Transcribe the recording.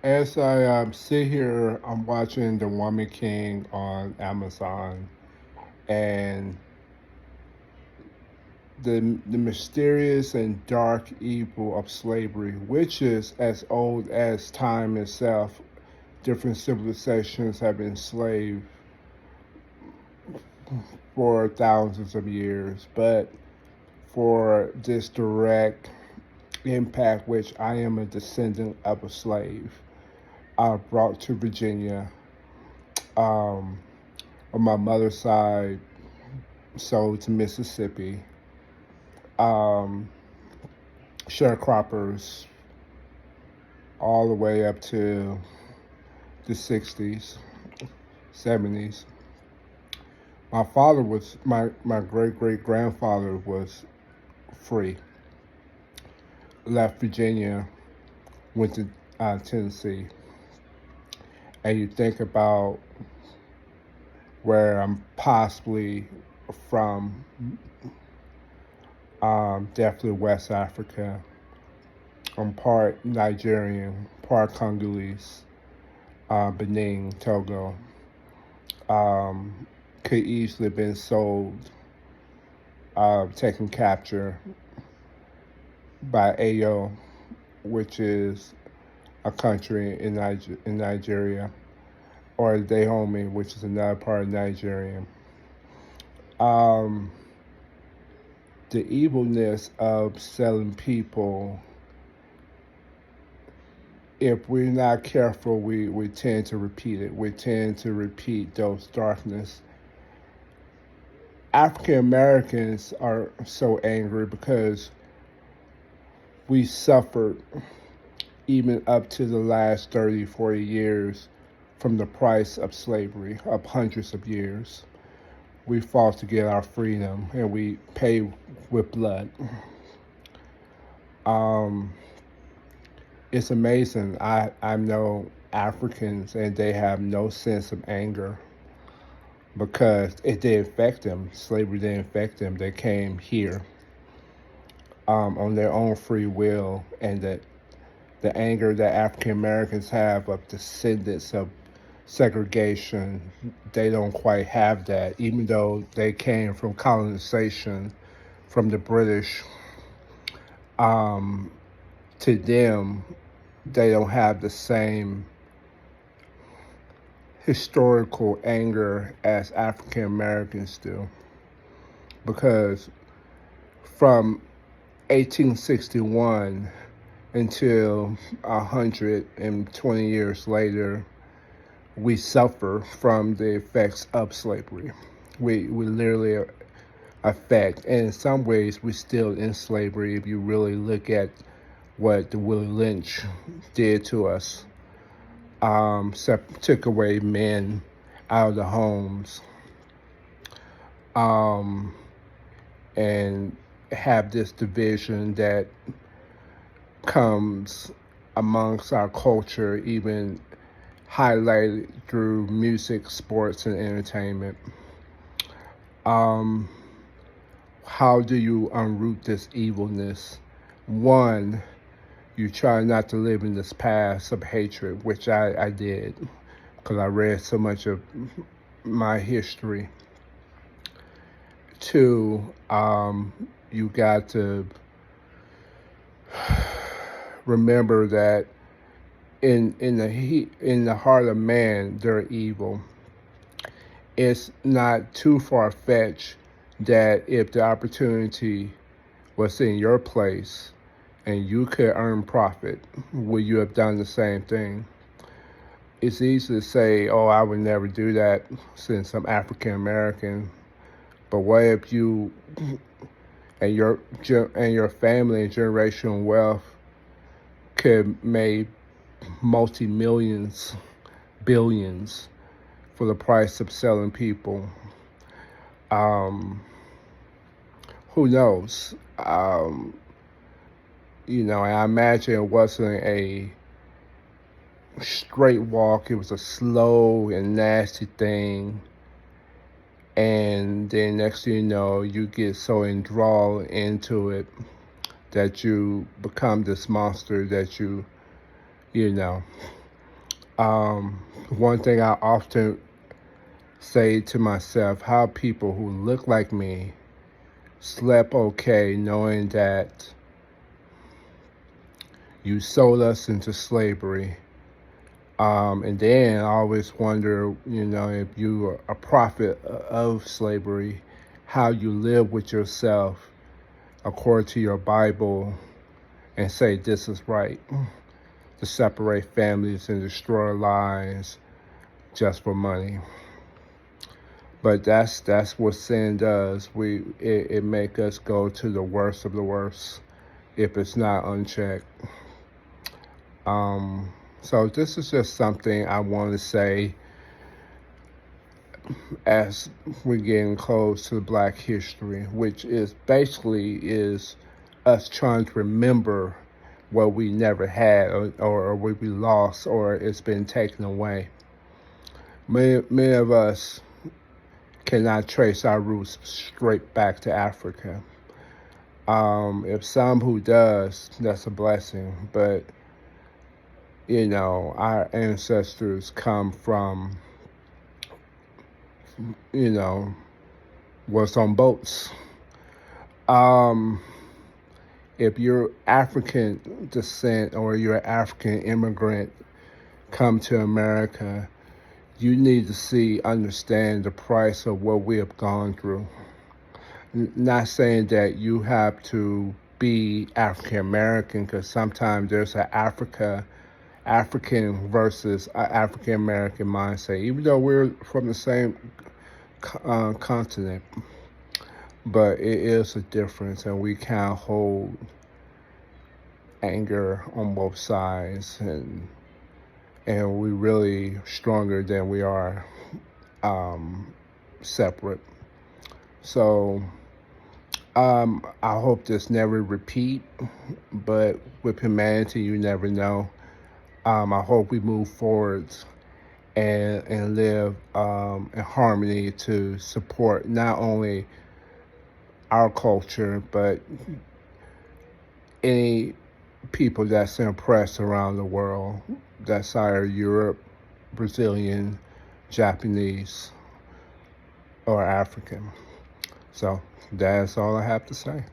As I sit here, I'm watching The Woman King on Amazon, and the mysterious and dark evil of slavery, which is as old as time itself. Different civilizations have been enslaved for thousands of years, but for this direct impact, which I am a descendant of a slave, brought to Virginia. Um, on my mother's side, sold to Mississippi. Um, Sharecroppers all the way up to the 60s, 70s. My great great grandfather was free, left Virginia, went to Tennessee. And you think about where I'm possibly from, definitely West Africa. I'm part Nigerian, part Congolese, Benin, Togo. Um, could easily have been sold, taken capture by AO, which is a country in Nigeria, or Dahomey, which is another part of Nigeria. Um, the evilness of selling people, if we're not careful, we tend to repeat it. We tend to repeat those darkness. African Americans are so angry because we suffered even up to the last 30, 40 years from the price of slavery, of hundreds of years. We fought to get our freedom and we paid with blood. Um, it's amazing. I know Africans and they have no sense of anger because it didn't affect them. Slavery didn't affect them. They came here on their own free will, and the anger that African Americans have of descendants of segregation, they don't quite have that, even though they came from colonization from the British. Um, to them, they don't have the same historical anger as African Americans do. Because from 1861 until 120 years later, we suffer from the effects of slavery. We literally affect, and in some ways, we're still in slavery if you really look at what the Willie Lynch did to us. Took away men out of the homes, um, and have this division that comes amongst our culture, even highlighted through music, sports, and entertainment. Um, how do you unroot this evilness? One, you try not to live in this past of hatred, which I did because I read so much of my history. Two, you got to remember that in the heart of man, they're evil. It's not too far fetched that if the opportunity was in your place and you could earn profit, would you have done the same thing? It's easy to say, oh, I would never do that since I'm African American. But what if you and your family and generational wealth could make multi-millions, billions for the price of selling people? Um, who knows? I imagine it wasn't a straight walk. It was a slow and nasty thing. And then next thing you know, you get so enthralled into it that you become this monster that you know. One thing I often say to myself, how people who look like me slept okay knowing that you sold us into slavery. And then I always wonder, if you are a prophet of slavery, how you live with yourself according to your Bible and say this is right, to separate families and destroy lives just for money. But that's what sin does. It make us go to the worst of the worst if it's not unchecked. So this is just something I want to say as we're getting close to Black History, which is basically is us trying to remember what we never had or what we lost or it's been taken away. Many of us cannot trace our roots straight back to Africa. If some who does, that's a blessing. But, our ancestors come from, was on boats. If you're African descent or you're an African immigrant come to America, you need to understand the price of what we have gone through. Not saying that you have to be African American, because sometimes there's an African versus African American mindset, even though we're from the same continent. But it is a difference, and we can't hold anger on both sides, and we're really stronger than we are separate. So I hope this never repeat, but with humanity, you never know. I hope we move forwards and live in harmony to support not only our culture, but any people that's impressed around the world, that's either Europe, Brazilian, Japanese, or African. So that's all I have to say.